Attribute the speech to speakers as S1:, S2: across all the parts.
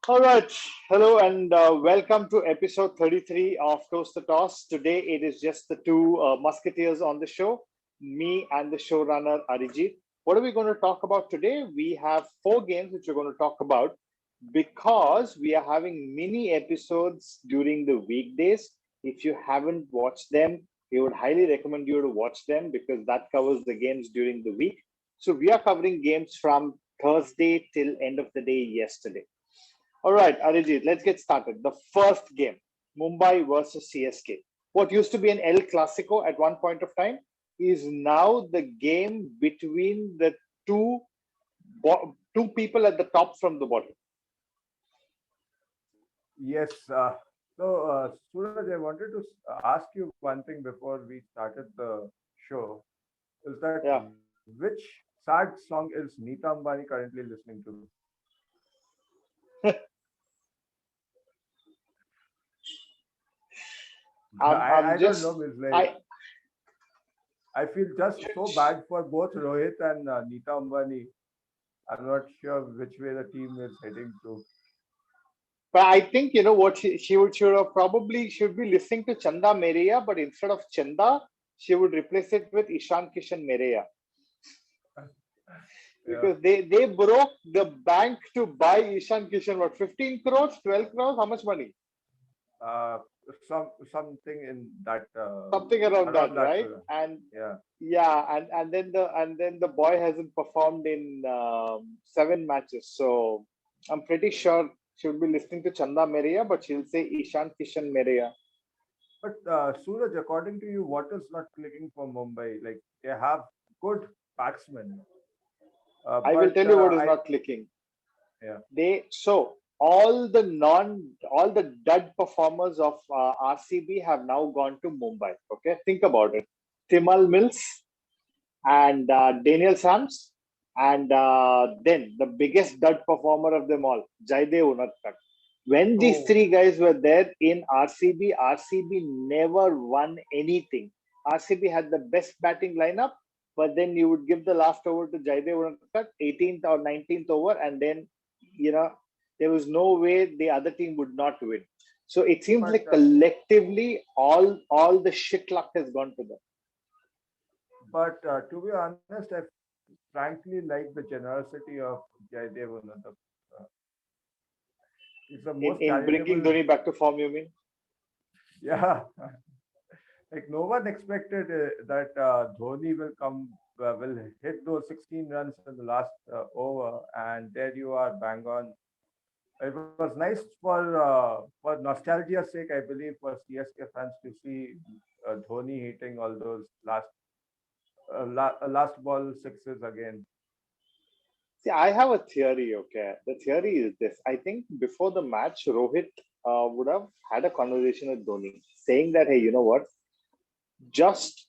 S1: All right. Hello and welcome to episode 33 of Toast the Toss. Today it is just the two musketeers on the show, me and the showrunner Arijit. What are we going to talk about today? We have four games which we're going to talk about because we are having mini episodes during the weekdays. If you haven't watched them, we would highly recommend you to watch them because that covers the games during the week. So we are covering games from Thursday till end of the day yesterday. All right, Arijit, let's get started. The first game, Mumbai versus CSK. What used to be an El Clasico at one point of time is now the game between the two two people at the top from the bottom.
S2: Yes. Suraj, I wanted to ask you one thing before we started the show. Is that
S1: Yeah,
S2: which sad song is Neeta Ambani currently listening to? I
S1: I'm
S2: don't know.
S1: just
S2: It's like
S1: I
S2: I feel just so bad for both Rohit and Neeta Ambani. I'm not sure which way the team is heading to.
S1: but I think you know what she would have probably should be listening to Chanda Mereya, but instead of Chanda, she would replace it with Ishan Kishan Mereya.
S2: Yeah.
S1: Because they broke the bank to buy Ishan Kishan. What, 15 crores, 12 crores? How much money?
S2: Uh, something in that
S1: Something around
S2: around
S1: that,
S2: that
S1: right?
S2: figure.
S1: And
S2: Yeah.
S1: yeah, and then the boy hasn't performed in 7 matches. So I'm pretty sure she'll be listening to Chanda Meria, but she'll say Ishan Kishan Meria.
S2: But Suraj, according to you, what is not clicking for Mumbai? Like they have good batsmen,
S1: I will
S2: but
S1: tell you what is
S2: I
S1: not clicking.
S2: yeah.
S1: All the dud performers of RCB have now gone to Mumbai. Okay, think about it. Timal Mills and Daniel Sams, and then the biggest dud performer of them all, Jaidev Unadkat. When these
S2: Oh,
S1: three guys were there in RCB, RCB never won anything. RCB had the best batting lineup, but then you would give the last over to Jaidev Unadkat, 18th or 19th over, and then you know there was no way the other team would not win. So it seems
S2: but
S1: like collectively all the shit luck has gone to them.
S2: to be honest, I frankly like the generosity of Jaidev Unadap. Uh, he's the most
S1: In bringing
S2: charitable.
S1: Dhoni back to form, you mean?
S2: Yeah, like no one expected that Dhoni will come, will hit those 16 runs in the last over, and there you are, bang on. It was nice for nostalgia's sake, I believe, for CSK fans to see Dhoni hitting all those last ball sixes again.
S1: See, I have a theory, okay? The theory is this. I think before the match, Rohit would have had a conversation with Dhoni saying that, hey, you know what? Just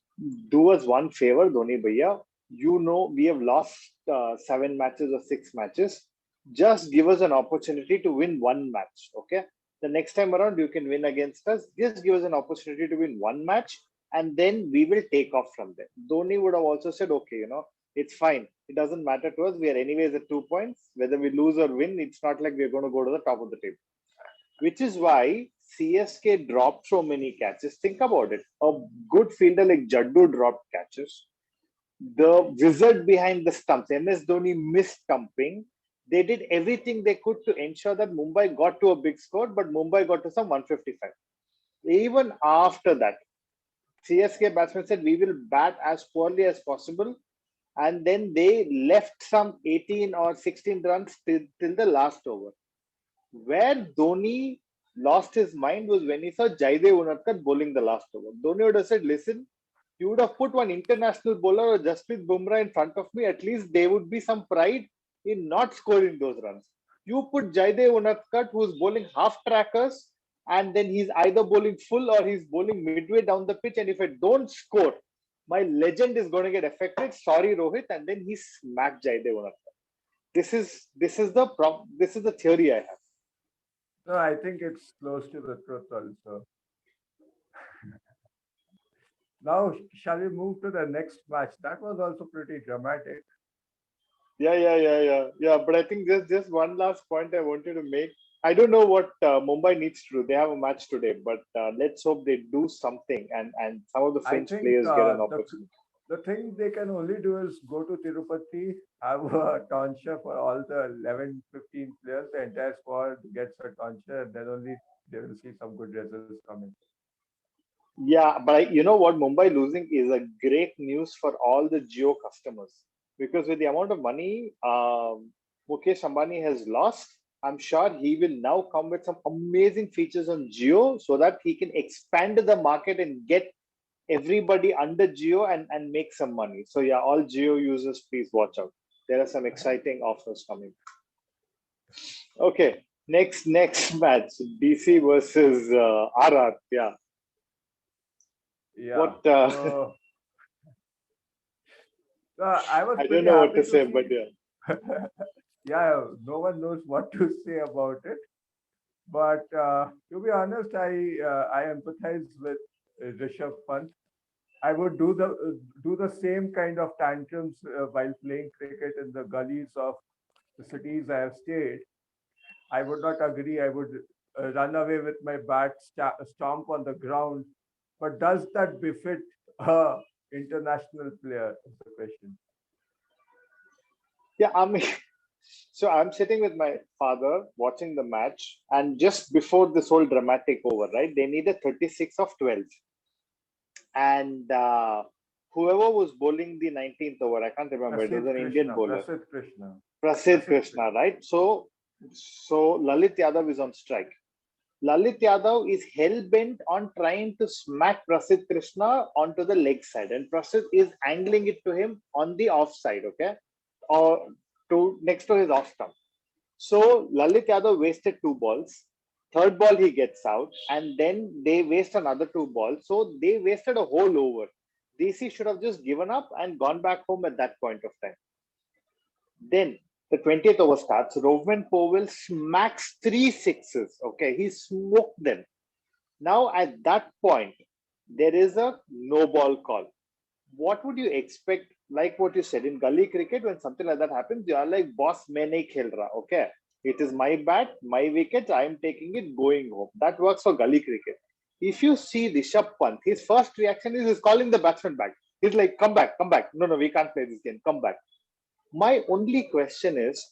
S1: do us one favor, Dhoni Bhaiya. You know, we have lost 7 matches or 6 matches. Just give us an opportunity to win one match, okay? The next time around, you can win against us. Just give us an opportunity to win one match, and then we will take off from there. Dhoni would have also said, okay, it's fine. It doesn't matter to us. We are anyways at 2 points. Whether we lose or win, it's not like we're going to go to the top of the table, which is why CSK dropped so many catches. Think about it. A good fielder like Jaddu dropped catches. The wizard behind the stumps, MS Dhoni, missed stumping. They did everything they could to ensure that Mumbai got to a big score, but Mumbai got to some 155. Even after that, CSK batsmen said, we will bat as poorly as possible. And then they left some 18 or 16 runs till the last over. Where Dhoni lost his mind was when he saw Jaidev Unadkat bowling the last over. Dhoni would have said, listen, you would have put one international bowler or Jasprit Bumrah in front of me, at least there would be some pride in not scoring those runs. You put Jaidev Unadkat, who's bowling half trackers, and then he's either bowling full or he's bowling midway down the pitch. And if I don't score, my legend is going to get affected. Sorry, Rohit. And then he smacked Jaidev Unadkat. This is the theory I have.
S2: No, I think it's close to the truth also. Now, shall we move to the next match? That was also pretty dramatic.
S1: Yeah. But I think there's just one last point I wanted to make. I don't know what Mumbai needs to do. They have a match today, but let's hope they do something and some of the
S2: I
S1: French
S2: think
S1: players get an opportunity.
S2: the thing they can only do is go to Tirupati, have a tonsure for all the 11, 15 players, the entire squad gets a tonsure, and then only they will see some good results coming.
S1: Yeah, but you know what? Mumbai losing is a great news for all the Geo customers because with the amount of money Mukesh Ambani has lost, I'm sure he will now come with some amazing features on Geo so that he can expand the market and get everybody under Geo and make some money. So yeah, all Geo users, please watch out. There are some exciting offers coming. Okay, next match, DC versus RR. Yeah,
S2: Yeah.
S1: what?
S2: So I was
S1: I don't
S2: pretty
S1: know what to
S2: happy to
S1: say, but
S2: see.
S1: yeah.
S2: Yeah, no one knows what to say about it. But to be honest, I empathize with Rishabh Pant. I would do the same kind of tantrums while playing cricket in the gullies of the cities I have stayed. I would not agree. I would run away with my bat, stomp on the ground. But does that befit a international player? Is the question.
S1: Yeah, I mean, so I'm sitting with my father watching the match, and just before this whole dramatic over, right? They needed 36 of 12, and whoever was bowling the 19th over, I can't remember. It was an Indian bowler,
S2: Prasid Krishna,
S1: Prasid
S2: Prasid
S1: Krishna, right? So Lalit Yadav is on strike. Lalit Yadav is hell bent on trying to smack Prasid Krishna onto the leg side, and Prasid is angling it to him on the off side, okay, or to next to his off stump. So Lalit Yadav wasted two balls. Third ball he gets out, and then they waste another two balls. So they wasted a whole over. DC should have just given up and gone back home at that point of time. Then the 20th over starts. Rovman Powell smacks three sixes. Okay, he smoked them. Now at that point, there is a no ball call. What would you expect? Like what you said in gully cricket, when something like that happens, you are like, boss, main nahi khel raha. Okay, it is my bat, my wicket. I am taking it, going home. That works for gully cricket. If you see Rishabh Pant, his first reaction is he's calling the batsman back. He's like, come back, come back. No, no, we can't play this game. Come back. My only question is,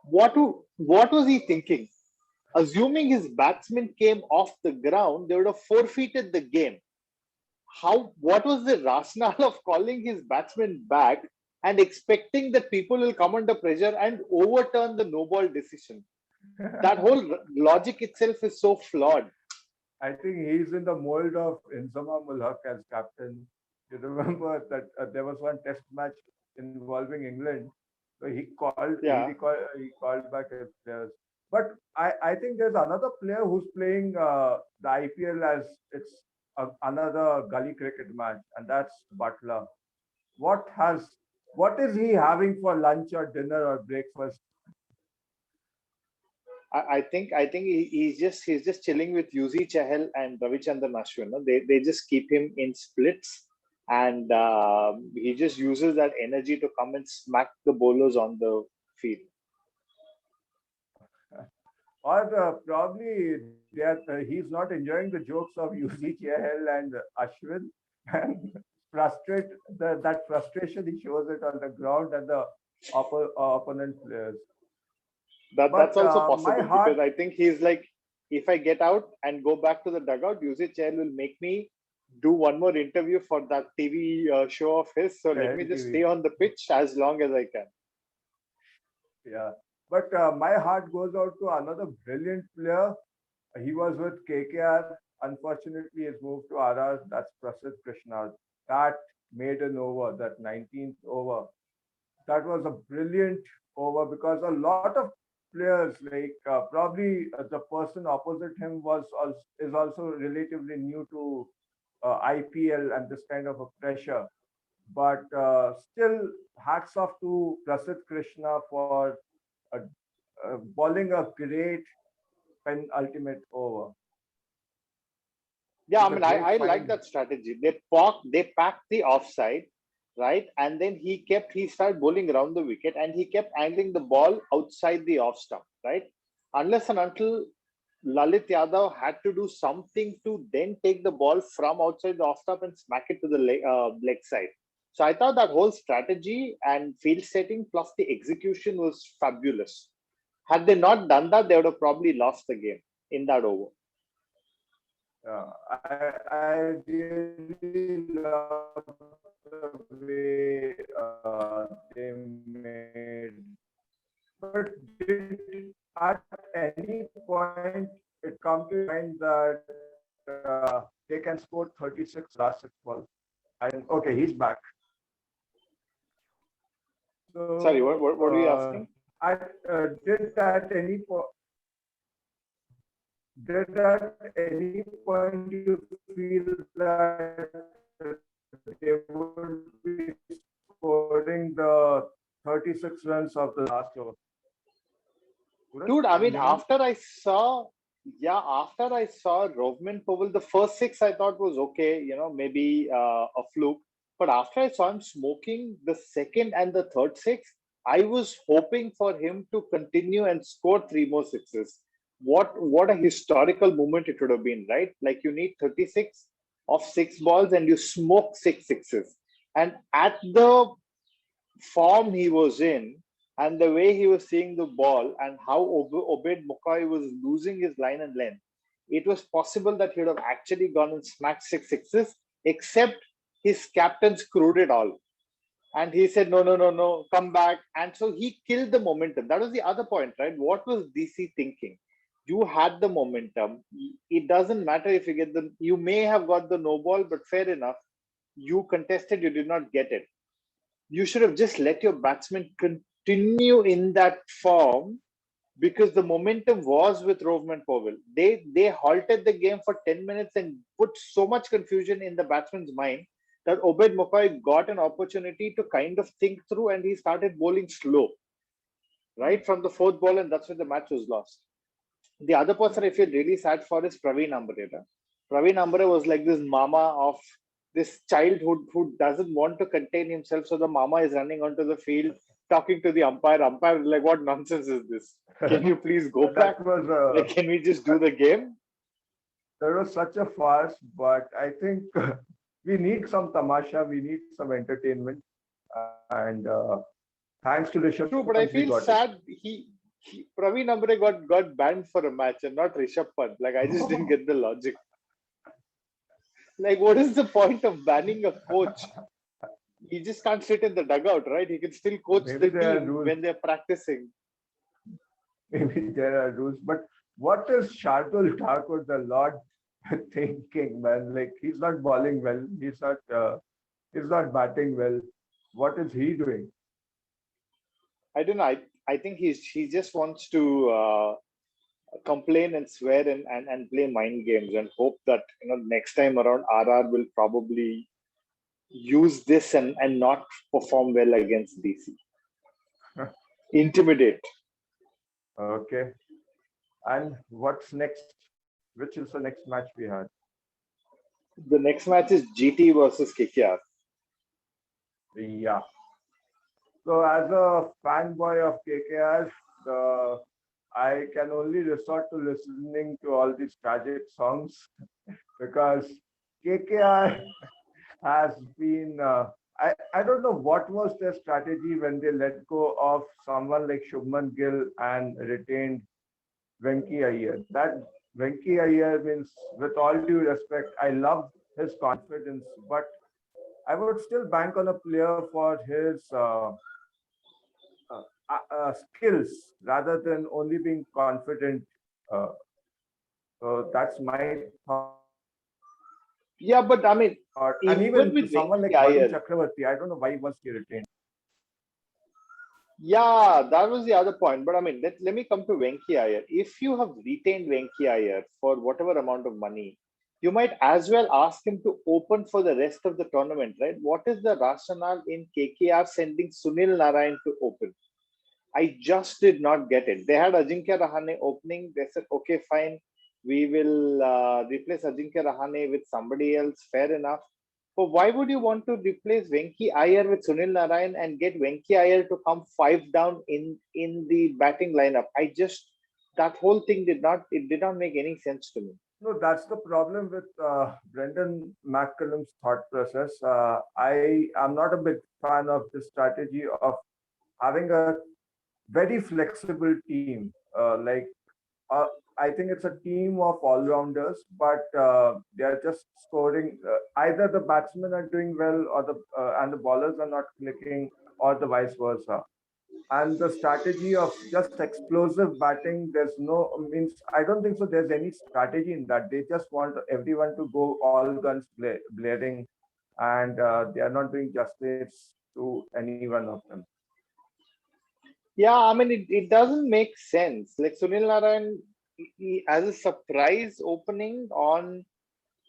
S1: what was he thinking? Assuming his batsman came off the ground, they would have forfeited the game. What was the rationale of calling his batsman back and expecting that people will come under pressure and overturn the no ball decision? That whole logic itself is so flawed.
S2: I think he's in the mold of Inzama Mulhaq as captain. You remember that there was one test match involving England, so
S1: Yeah.
S2: he called back his players. But I think there's another player who's playing the IPL as it's another gully cricket match, and that's Butler. What has what is he having for lunch or dinner or breakfast?
S1: I think he's just chilling with Yuzi Chahal and Ravichandran Ashwin. No? They just keep him in splits, and he just uses that energy to come and smack the bowlers on the field.
S2: Or probably he's not enjoying the jokes of UC Chahal and Ashwin and frustrate that frustration he shows it on the ground and the opponent players.
S1: That's
S2: But
S1: also
S2: my
S1: possible
S2: heart,
S1: because I think he's like, if I get out and go back to the dugout, Yuzi Chahal will make me do one more interview for that TV show of his. So let me
S2: Tehri
S1: just
S2: TV,
S1: stay on the pitch as long as I can.
S2: yeah. But my heart goes out to another brilliant player. He was with KKR. Unfortunately, he's moved to RR. That's Prasid Krishna. That maiden over, that 19th over, that was a brilliant over because a lot of players, like probably the person opposite him is also relatively new to IPL and this kind of a pressure. But still, hats off to Prasid Krishna for uh, bowling a great penultimate over.
S1: Yeah, I
S2: It's a
S1: mean,
S2: great
S1: I like
S2: find.
S1: that strategy. They packed the offside, right? And then he started bowling around the wicket and he kept angling the ball outside the off stump, right? unless and until Lalit Yadav had to do something to then take the ball from outside the off stump and smack it to the leg side. So I thought that whole strategy and field setting plus the execution was fabulous. Had they not done that, they would have probably lost the game in that over.
S2: I really love the way they made. But did at any point it come to mind that they can score 36 last 6 balls? And okay, he's back.
S1: Sorry,
S2: So
S1: what are you asking?
S2: did at any point did at any point you feel that they would be scoring the 36 runs of the last over?
S1: Dude, I mean, after I saw Rovman Powell, the first six I thought was okay, maybe a fluke. But after I saw him smoking the second and the third six, I was hoping for him to continue and score three more sixes. What a historical moment it would have been, right? Like you need 36 of six balls and you smoke six sixes. And at the form he was in and the way he was seeing the ball and how Obed Mukai was losing his line and length, it was possible that he would have actually gone and smacked six sixes, except his captain screwed it all. And he said, no, no, no, no, come back. And so he killed the momentum. That was the other point, right? What was DC thinking? You had the momentum. It doesn't matter if you get you may have got the no ball, but fair enough. You contested, you did not get it. You should have just let your batsmen continue in that form because the momentum was with Rovman Powell. They halted the game for 10 minutes and put so much confusion in the batsman's mind that Obed Mukai got an opportunity to kind of think through and he started bowling slow right from the fourth ball, and that's when the match was lost. The other person I feel really sad for is Praveen Amre. Praveen Amre was like this mama of this childhood who doesn't want to contain himself. So the mama is running onto the field, talking to the umpire. Umpire is like, what nonsense is this? Can you please go back? Like, can we just do the game?
S2: That was such a farce, but I think we need some tamasha, we need some entertainment. And thanks to Rishabh
S1: True, but
S2: Pant,
S1: I
S2: we
S1: feel
S2: got
S1: sad. Praveen Amre got banned for a match and not Rishabh Pant. Like, I just didn't get the logic. Like, what is the point of banning a coach? He just can't sit in the dugout, right? He can still coach the team when they're practicing.
S2: Maybe there are rules, but what is Shardul Thakur, the Lord, thinking, man? Like he's not bowling well, he's not batting well. What is he doing?
S1: I don't know. I think he just wants to complain and swear and play mind games and hope that next time around RR will probably use this and not perform well against DC. Intimidate.
S2: Okay. And what's next? Which is the next match we had?
S1: The next match is GT versus KKR.
S2: Yeah. So as a fanboy of KKR, I can only resort to listening to all these tragic songs because KKR has been. I don't know what was their strategy when they let go of someone like Shubman Gill and retained Venki Iyer. That Venki Iyer means, with all due respect, I love his confidence, but I would still bank on a player for his skills rather than only being confident. Uh, so that's my thought.
S1: Yeah, but I mean,
S2: and even with someone like Varun Chakravarti, I don't know why was he retained.
S1: Yeah, that was the other point. But I mean, let me come to Venki Iyer. If you have retained Venki Iyer for whatever amount of money, you might as well ask him to open for the rest of the tournament, right? What is the rationale in KKR sending Sunil Narayan to open? I just did not get it. They had Ajinkya Rahane opening. They said, okay, fine. We will replace Ajinkya Rahane with somebody else. Fair enough. But why would you want to replace Venki Iyer with Sunil Narayan and get Venki Iyer to come five down in the batting lineup? I just that whole thing did not make any sense to me.
S2: No, that's the problem with Brendan McCullum's thought process. I am not a big fan of the strategy of having a very flexible team. Uh, I think it's a team of all-rounders, but they are just scoring. Either the batsmen are doing well, or the and the bowlers are not clicking, or the vice versa. And the strategy of just explosive batting, there's no means. I don't think so. There's any strategy in that. They just want everyone to go all guns blaring, and they are not doing justice to any one of them.
S1: Yeah, I mean, it doesn't make sense. Like Sunil Narayan, as a surprise opening on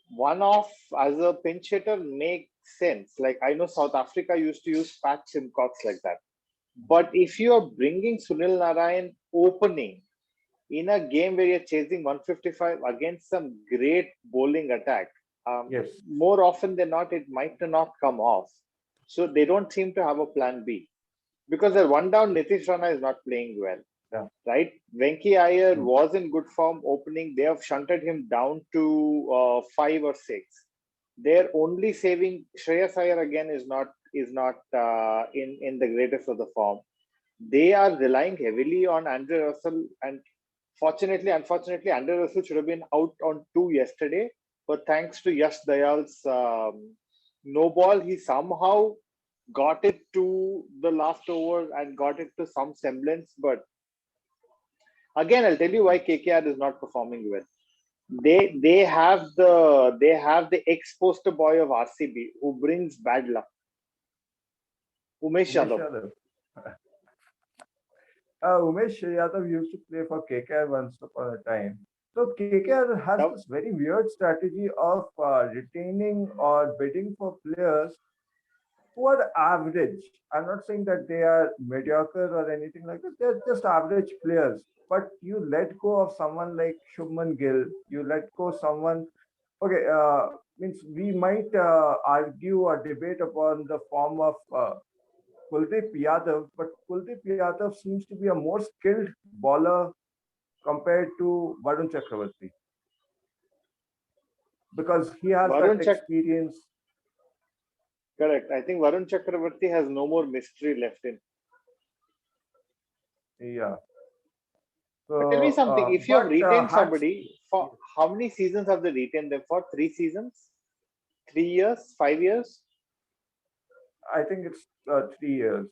S1: one off as a pinch hitter makes sense. Like I know South Africa used to use Pat Simcox like that. But if you are bringing Sunil Narayan opening in a game where you're chasing 155 against some great bowling attack,
S2: Yes.
S1: more often than not, it might not come off. So they don't seem to have a plan B because they're one down. Nitish Rana is not playing well,
S2: Yeah.
S1: right? Venki Iyer
S2: True.
S1: was in good form opening. They have shunted him down to 5 or 6. They're only saving Shreyas Iyer again is not in the greatest of the form. They are relying heavily on Andre Russell, and unfortunately, Andre Russell should have been out on 2 yesterday. But thanks to Yash Dayal's no ball, he somehow got it to the last over and got it to some semblance. But again, I'll tell you why KKR is not performing well. They have the ex poster boy of RCB who brings bad luck, Umesh
S2: Umesh
S1: Yadav.
S2: Yadav. Umesh Yadav used to play for KKR once upon a time. So KKR has
S1: Now,
S2: this very weird strategy of retaining or bidding for players who are average. I'm not saying that they are mediocre or anything like that. They're just average players. But you let go of someone like Shubman Gill. You let go someone. Okay, means we might argue or debate upon the form of Kuldeep Yadav, but Kuldeep Yadav seems to be a more skilled bowler compared to Varun Chakravarti because he has that
S1: Varun Chak
S2: experience.
S1: correct. I think Varun Chakravarti has no more mystery left in.
S2: Yeah.
S1: But tell me
S2: So,
S1: something. If you have
S2: but
S1: retained
S2: hats,
S1: somebody, for how many seasons have they retained them for? 3 seasons? 3 years? 5 years?
S2: I think it's 3 years,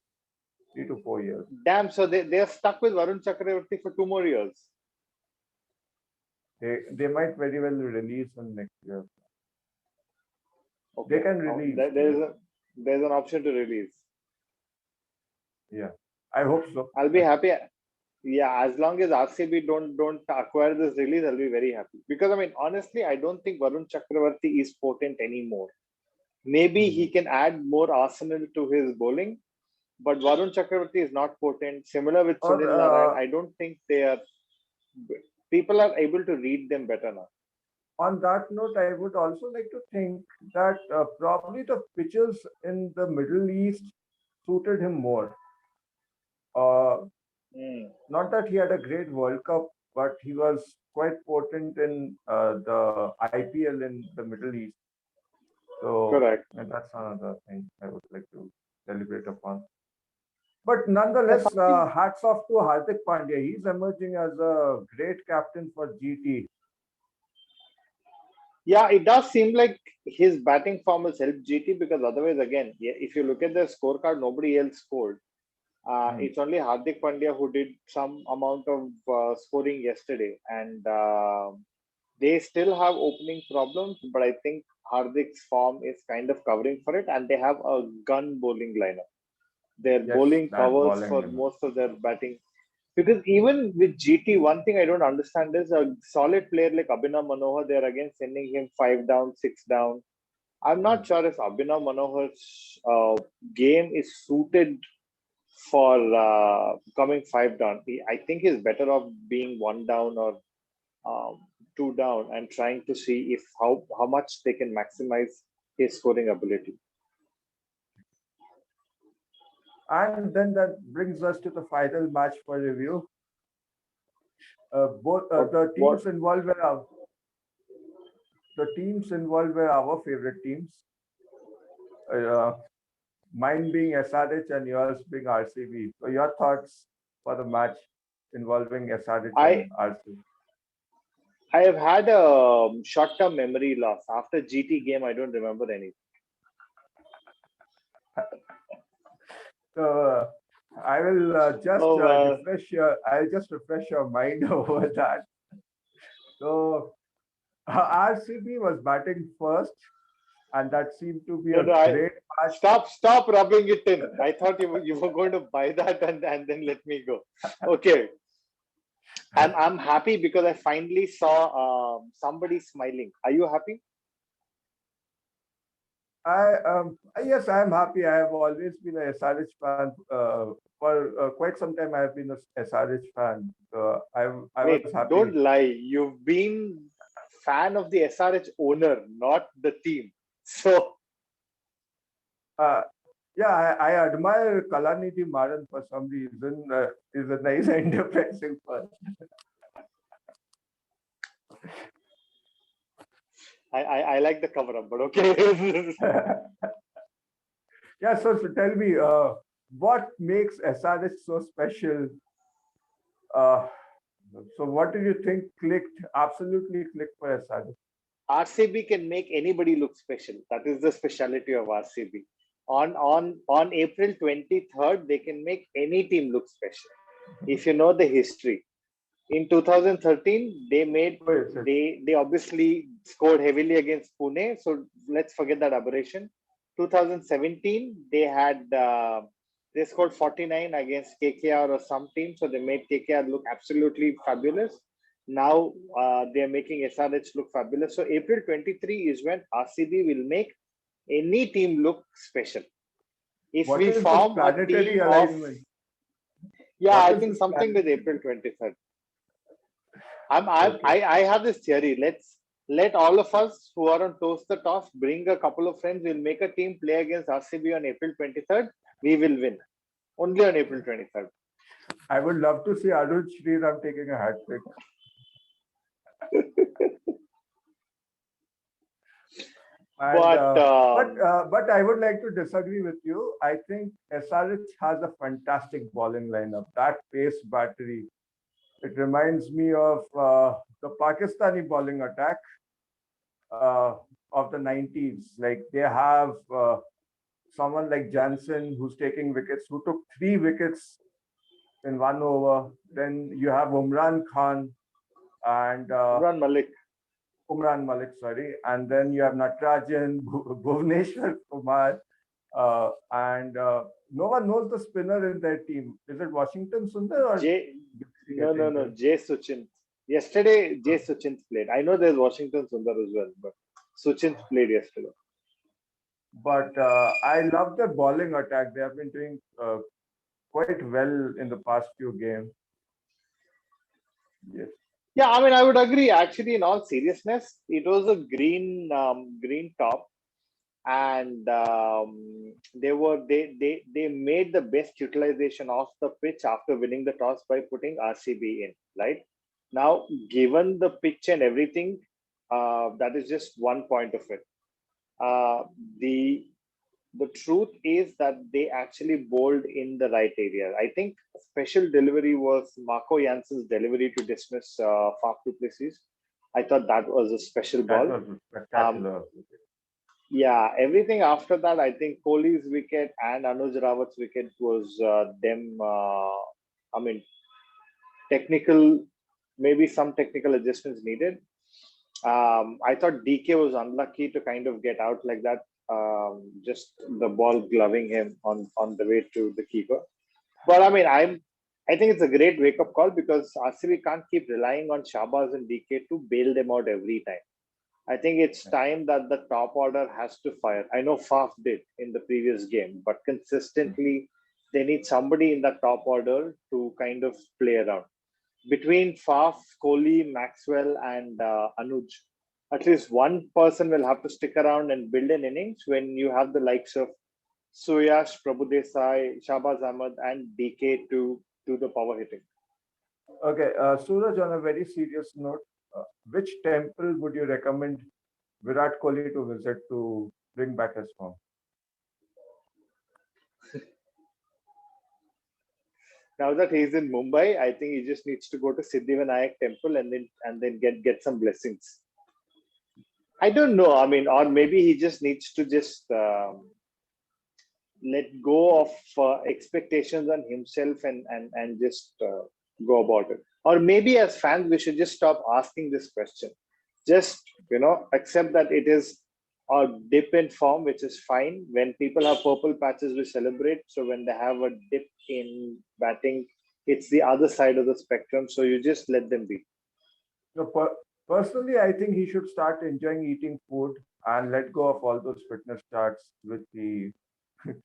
S2: 3 to 4 years.
S1: Damn, so they're stuck with Varun Chakravarti for 2 more years.
S2: They might very well release him next year. They
S1: Okay.
S2: can release.
S1: There's an option to release.
S2: Yeah, I hope so.
S1: I'll be happy. Yeah, as long as RCB don't acquire this release, I'll be very happy. Because I mean, honestly, I don't think Varun Chakravarti is potent anymore. Maybe he
S2: Mhm.
S1: can add more arsenal to his bowling, but Varun Chakravarti is not potent. Similar with
S2: Or
S1: Sunil Narayan, I don't think they are. People are able to read them better now.
S2: on that note, I would also like to think that probably the pitches in the Middle East suited him more. Uh,
S1: Hmm.
S2: Not that he had a great World Cup, but he was quite potent in the IPL in the Middle East. So
S1: Correct.
S2: and that's another thing I would like to celebrate upon. But
S1: Yeah,
S2: nonetheless,
S1: something.
S2: hats off to Hardik Pandya. He's emerging as a great captain for GT.
S1: Yeah, it does seem like his batting form has helped GT because otherwise, again, yeah, if you look at the scorecard, nobody else scored.
S2: Hmm.
S1: It's only Hardik Pandya who did some amount of scoring yesterday, and they still have opening problems. But I think Hardik's form is kind of covering for it, and they have a gun bowling lineup. Their
S2: Yes,
S1: bowling
S2: that
S1: covers
S2: bowling
S1: for
S2: lineup.
S1: most of their batting. Because even with GT, one thing I don't understand is a solid player like Abhinav Manohar, they're again sending him 5 down, 6 down. I'm
S2: Hmm.
S1: not sure if Abhinav Manohar's game is suited for coming 5 down. I think he's better off being 1 down or um, 2 down and trying to see if how much they can maximize his scoring ability.
S2: And then that brings us to the final match for review. Both
S1: What?
S2: the
S1: What?
S2: teams involved were our favorite teams. Uh, Mine being SRH and yours being RCB. So your thoughts for the match involving SRH
S1: I
S2: and RCB?
S1: I have had a short-term memory loss after GT game. I don't remember anything.
S2: So I will just
S1: Oh well.
S2: I'll just refresh your mind over that. So RCB was batting first, and that seemed to be
S1: No,
S2: a
S1: no. I
S2: great match.
S1: stop rubbing it in. I thought you were going to buy that and then let me go. Okay. I'm happy because I finally saw somebody smiling. Are you happy?
S2: Yes, I am happy. I have always been a SRH fan. For quite some time, I have been a SRH fan. I was
S1: Wait,
S2: happy.
S1: don't lie. You've been fan of the SRH owner, not the team. So
S2: Uh, yeah, I admire Kalanidhi Maran for some reason. He's a nice and depressing person.
S1: I like the cover up, but okay.
S2: Yeah, so tell me, what makes SRH so special? Uh, so what do you think absolutely clicked for SRH?
S1: RCB can make anybody look special. That is the speciality of RCB. On April 23rd, they can make any team look special. If you know the history, in 2013,
S2: Oh, yes, yes.
S1: they obviously scored heavily against Pune. So let's forget that aberration. 2017, they scored 49 against KKR or some team, so they made KKR look absolutely fabulous. Now they are making SRH look fabulous. So April 23 is when RCB will make any team look special. If
S2: What
S1: we
S2: is this
S1: form a
S2: planetary
S1: team of,
S2: alignment?
S1: yeah,
S2: What
S1: I
S2: is
S1: think
S2: this
S1: something with
S2: planetary?
S1: April 23rd.
S2: Okay.
S1: I have this theory. Let all of us who are on Toast the Toss bring a couple of friends. We'll make a team play against RCB on April 23rd. We will win only on April 23rd.
S2: I would love to see Anuj Sriram taking a hat trick. And
S1: But
S2: but I would like to disagree with you. I think SRH has a fantastic bowling lineup. That pace battery. It reminds me of the Pakistani bowling attack uh, of the 90s. Like they have someone like Jansen who's taking wickets, who took 3 wickets in 1 over. Then you have Umran Khan and
S1: Imran Malik.
S2: Umran Malik, sorry. And then you have Natarajan, Bhuvneshwar Kumar, and no one knows the spinner in their team. Is it Washington Sundar or
S1: J no,
S2: getting
S1: Jay Suchin. Yesterday Jay Suchin played. I know there's Washington Sundar as well, but Suchin played yesterday.
S2: But I love their bowling attack. They have been doing quite well in the past few games. Yes.
S1: Yeah, I mean, I would agree. Actually, in all seriousness, it was a green top, and they made the best utilization of the pitch after winning the toss by putting RCB in. Right now, given the pitch and everything, that is just one point of it. Uh, the the truth is that they actually bowled in the right area. I think special delivery was Marco Jansen's delivery to dismiss Faf du Plessis. I thought that was a special
S2: That
S1: ball.
S2: was
S1: Um,
S2: spectacular.
S1: yeah, everything after that, I think Kohli's wicket and Anuj Rawat's wicket was them. I mean, technical, maybe some technical adjustments needed. I thought DK was unlucky to kind of get out like that. Just the ball gloving him on the way to the keeper. But I mean, I think it's a great wake up call because RCB can't keep relying on Shabaz and DK to bail them out every time. I think it's time that the top order has to fire. I know Faf did in the previous game, but consistently they need somebody in the top order to kind of play around between Faf, Kohli, Maxwell, and Anuj. At least one person will have to stick around and build an innings when you have the likes of Suyash, Prabhu Desai, Shahbaz Ahmed, and DK to do the power hitting.
S2: Okay, Suraj, on a very serious note, which temple would you recommend Virat Kohli to visit to bring back his form?
S1: Now that he's in Mumbai, I think he just needs to go to Siddhivinayak temple and then get some blessings. I don't know. I mean, or maybe he just needs to just let go of expectations on himself and just go about it. Or maybe as fans, we should just stop asking this question. Just accept that it is a dip in form, which is fine. When people have purple patches, we celebrate. So when they have a dip in batting, it's the other side of the spectrum. So you just let them be.
S2: So personally, I think he should start enjoying eating food and let go of all those fitness charts which he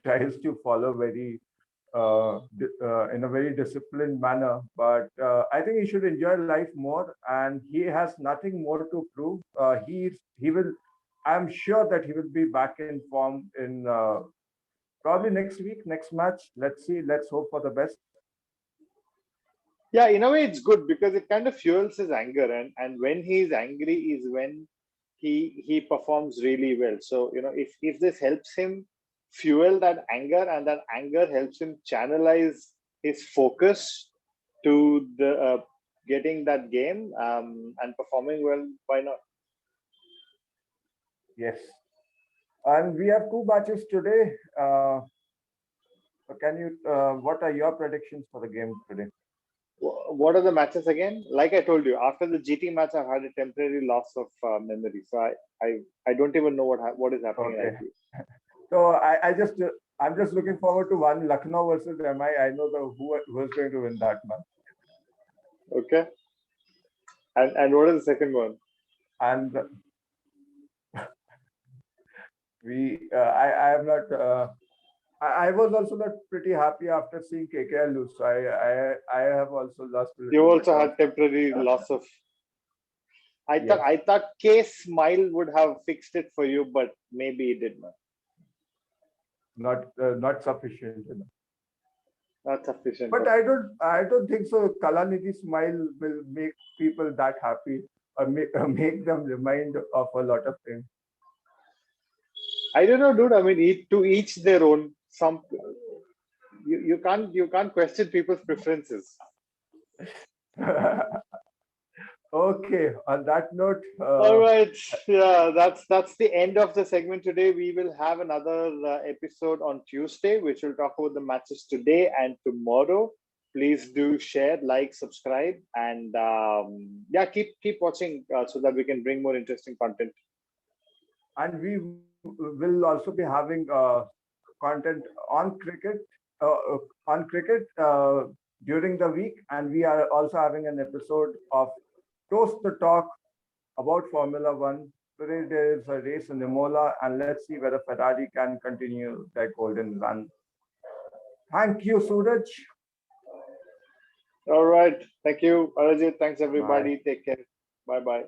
S2: tries to follow in a very disciplined manner. But I think he should enjoy life more, and he has nothing more to prove. He will. I'm sure that he will be back in form in probably next week, next match. Let's see. Let's hope for the best.
S1: Yeah, in a way, it's good because it kind of fuels his anger, and when he's angry is when he performs really well. So if this helps him fuel that anger, and that anger helps him channelize his focus to the getting that game and performing well, why not?
S2: Yes. And we have two matches today. Can you? What are your predictions for the game today?
S1: What are the matches again? Like I told you, after the GT match, I've had a temporary loss of memory. So I don't even know what is happening in
S2: Okay.
S1: IPL.
S2: So I'm just looking forward to one Lucknow versus MI. I know who is going to win that match.
S1: Okay. And what is the second one?
S2: And I am not. I was also not pretty happy after seeing KKR lose. So I have also lost a
S1: You
S2: little bit
S1: also
S2: of.
S1: had temporary loss of.
S2: Yes,
S1: I thought K Smile would have fixed it for you, but maybe it did not.
S2: not sufficient enough.
S1: Not sufficient.
S2: But I don't think so. Kalanidhi smile will make people that happy or make them remind of a lot of things.
S1: I don't know, dude. I mean, to each their own. Some you can't question people's preferences.
S2: Okay. On that note,
S1: All right. Yeah, that's the end of the segment today. We will have another episode on Tuesday, which will talk about the matches today and tomorrow. Please do share, like, subscribe, and yeah, keep watching so that we can bring more interesting content.
S2: and we will also be having content uh, uh, on cricket during the week, and we are also having an episode of Toast the Talk about Formula One. Today there is a race in Imola, and let's see whether Ferrari can continue their golden run. Thank you, Suraj.
S1: All right. Thank you, Arajit. Thanks,
S2: Bye.
S1: everybody. Take care. Bye bye.